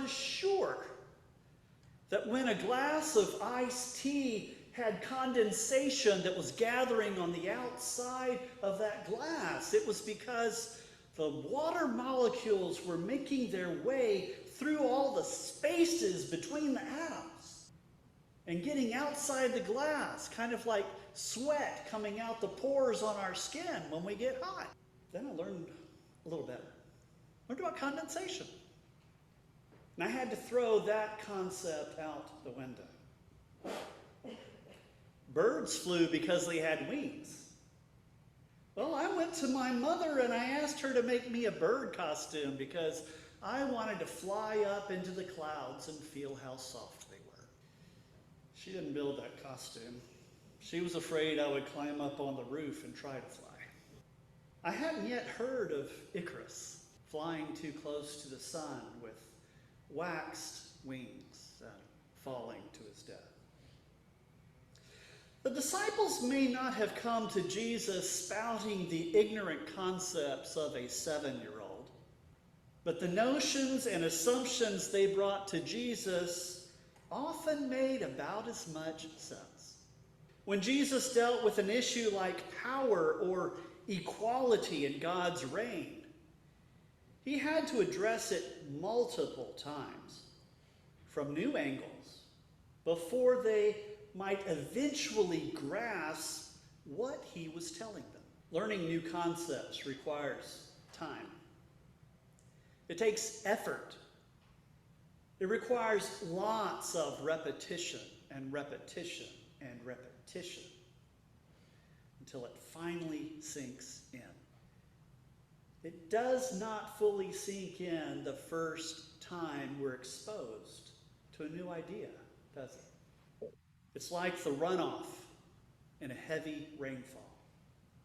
was sure that when a glass of iced tea had condensation that was gathering on the outside of that glass, it was because the water molecules were making their way through all the spaces between the atoms and getting outside the glass, kind of like sweat coming out the pores on our skin when we get hot. Then I learned a little better. Learned about condensation. And I had to throw that concept out the window. Birds flew because they had wings. Well, I went to my mother and I asked her to make me a bird costume because I wanted to fly up into the clouds and feel how soft they were. She didn't build that costume. She was afraid I would climb up on the roof and try to fly. I hadn't yet heard of Icarus flying too close to the sun with waxed wings and falling to his death. The disciples may not have come to Jesus spouting the ignorant concepts of a 7-year-old, but the notions and assumptions they brought to Jesus often made about as much sense. When Jesus dealt with an issue like power or equality in God's reign, he had to address it multiple times from new angles before they might eventually grasp what he was telling them. Learning new concepts requires time. It takes effort. It requires lots of repetition and repetition and repetition until it finally sinks in. It does not fully sink in the first time we're exposed to a new idea, does it? It's like the runoff in a heavy rainfall.